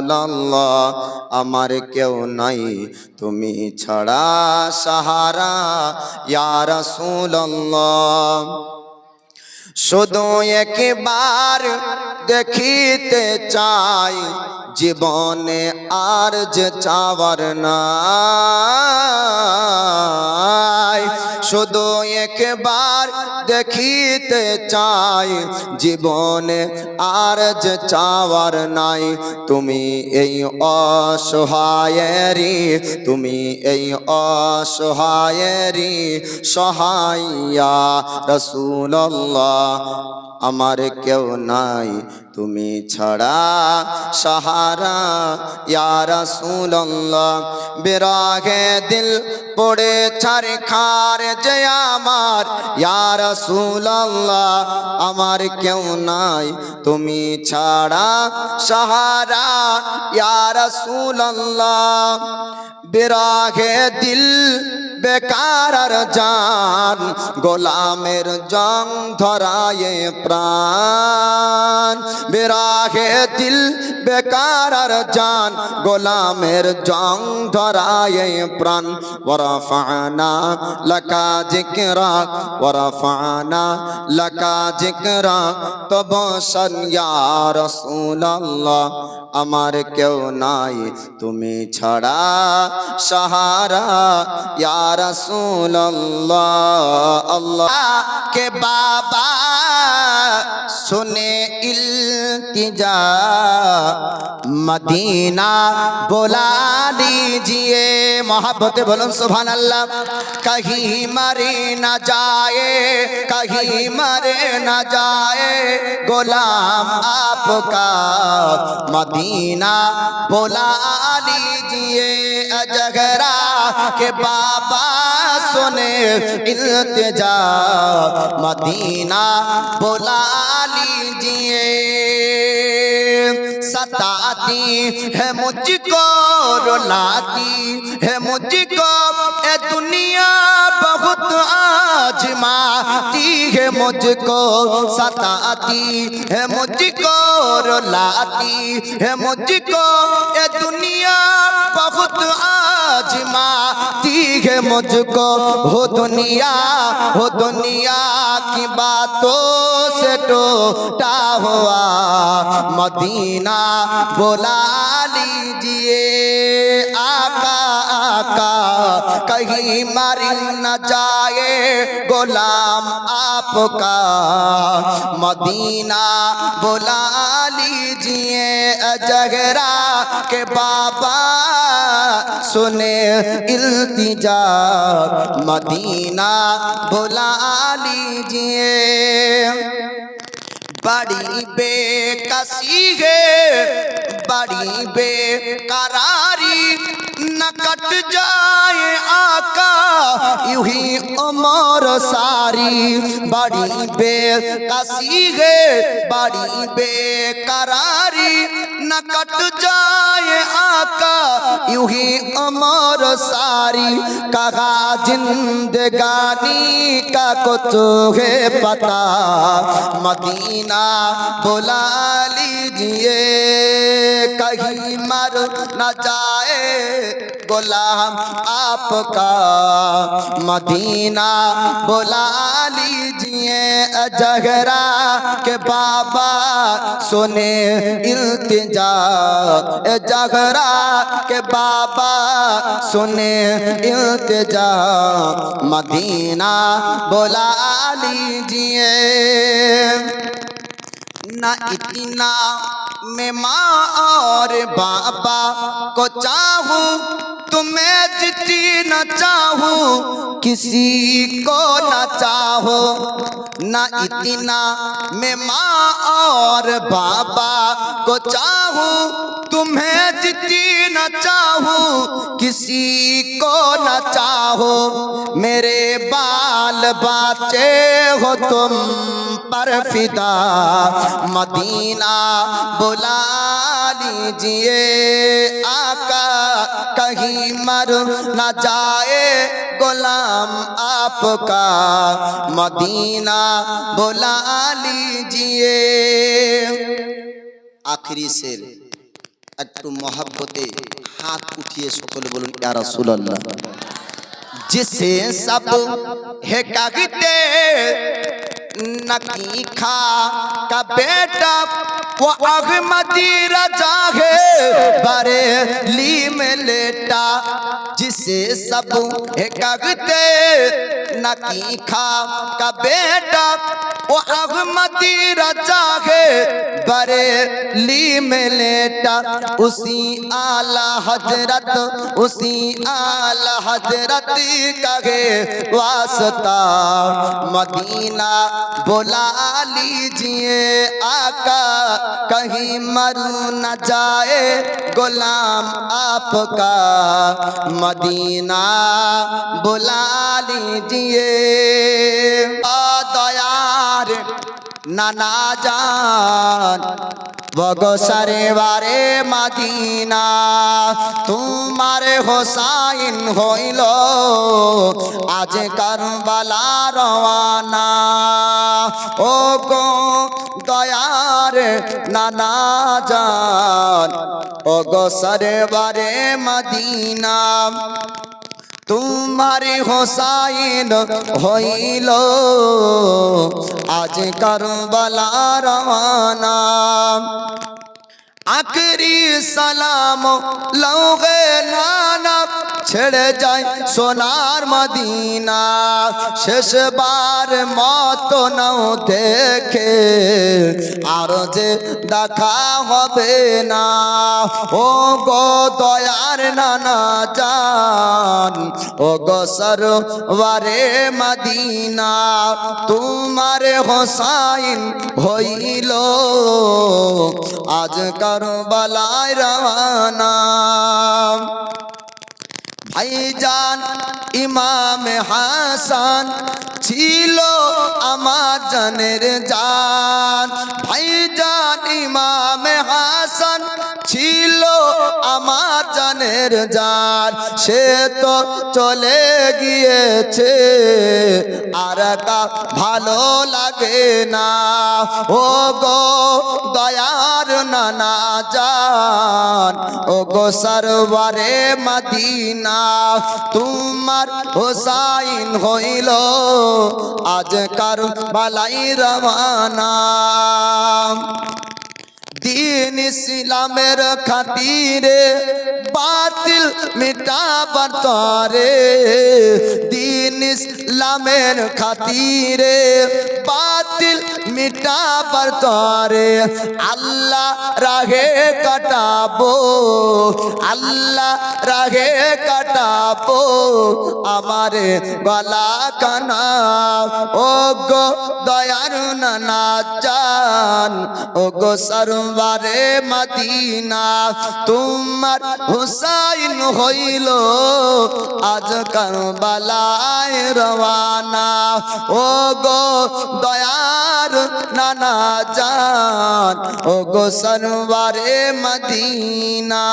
রাসূলুল্লাহ আমার কেউ নাই তুমি ছাড়া সাহারা ইয়া রাসূলুল্লাহ। শুধু একবার দেখিতে চাই জীবনে আর যে চাওয়ার নাই। শুধু একবার দেখিতে চাই জীবনে আর যে চাওয়ার নাই। তুমি এই অসহায়েরি, তুমি এই অসহায়েরি সহায় ইয়া রাসূলুল্লাহ আমার কেউ নাই তুমি ছাড়া সাহারা ইয়া রাসূলুল্লাহ। বিরাগে দিল পড়ে ছারখার যে আমার ইয়া রাসূলুল্লাহ আমার কেউ নাই তুমি ছাড়া সাহারা ইয়া রাসূলুল্লাহ। বিরাগে দিল বেকার জান গোলামের জং ধরায়ে প্রাণ। বিরাগে দিল বেকার জান গোলামের জং ধরায়ে প্রাণ। ওয়ারফানা লাকা যিকরা, ওয়ারফানা লাকা যিকরা তবশন ইয়া রাসূলুল্লাহ আমার কেউ নাই তুমি ছাড়া সাহারা ইয়া রাসূলুল্লাহ। আল্লাহ के बाबा सुने इल्तिजा मदीना बुला लीजिए। मोहब्बत बोलो सुभान अल्लाह। कहीं मरे न जाए, कहीं मरे न जाए गुलाम आपका मदीना बुला लीजिए। अजगरा के बाबा सुने इल्तिजा मदीना बुला लीजिए। सताती है मुझको रुलाती है मुझको ए दुनिया बहुत आजमाती है मुझको। सताती है मुझको रुलाती है मुझको ए दुनिया बहुत आजमाती है मुझको। हो दुनिया की बातों से टूटा हुआ मदीना बुला लीजिए। आका आका कहीं मर न जाए गुलाम आपका मदीना बुला लीजिए। अजगरा के बाबा सुने इल्तिजा मदीना बुला लीजिए। बड़ी बेकसी है बड़ी बेकरारी न कट जाए आका यूं ही उम्र सारी। बड़ी बेकसी है बड़ी बेकरारी न कट जाए आका यूं ही उम्र सारी। कहा जिंदगानी का कुछ है पता मदीना बुला लीजिए। कहीं मर न जाए गुलाम आपका मदीना बुला लीजिए। अजगरा के बाबा सुने इल्तिजा, अजगरा के बाबा सुने इल्तिजा मदीना बुला लीजिए। न इतना मैं माँ और बाबा को चाहूँ तुम्हें जितनी न चाहूँ किसी को न चाहो। न इतना मैं माँ और बाबा को चाहूँ तुम्हें जितनी न चाहूँ किसी को न चाहो। मेरे बाल बच्चे हो तुम पर फिदा मदीना बुला लीजिए। आका कहीं मर न जाए गुलाम आपका मदीना बुला लीजिए। आखिरी शेर একটু মহাব্বতে হাত উঠিয়ে সকলে বলুন ইয়া রাসূলুল্লাহ। जिसे सब है कहते नकी खा का बेटा वो अहमदी रजा है बरेली में लेटा। जिसे सब है कहते नकी खा का बेटा वो अहमदी रजा है बरेली में लेटा। उसी आला हजरत उसी आला हजरत कहे वास्ता मदीना बुला लीजिए आका कहीं मर न जाए गुलाम आपका मदीना बुला लीजिए। दयार नाना जान वगो सरे बारे मदीना तुम्हारे होसाइन होइलो आज करबला रवाना। ओ गो दयार नाना जान ओ गो सरे बारे मदीना तुम्हारी होसाइन होइलो आज करबला रवाना। आखिरी सलाम लौगे नाना ছেড়ে যায় সোনার মদিনা। শেষবার মত নাও দেখে আর যে দেখা হবে না। ও গো দয়ার নানা জান ও গো সরওয়ারে মদিনা তোমার হোসাইন হইল আজ কারবালায় রওয়ানা। ভাইজান ইমাম হাসান ছিল আমার জানের জান। ভাইজান ইমাম হাসান ছিল আমার জানের জান। সে তো চলে গিয়েছে আর কা ভালো লাগে না। ও গো দয়ার নানা জান ও গো সরওয়ারে মদিনা তোমার হোসাইন হইল আজ কারবালায় রওয়ানা। दीन इस्लामेर खातिरे बातिल मिटाবার তরে। दीन इस्लामेर खातिरे बातिल मिटाবার তরে। আল্লাহ রাহে কাটাবো আল্লাহ রাহে কাটাবো আমারে গলা কানা। ও গো দয়ার নানা জান ও গো সরওয়ারে মদিনা তোমার হুসাইন হইল আজ কারবালায় রওয়ানা। ও গো দয়ার নানা জান ও গো সরওয়ারে মদিনা।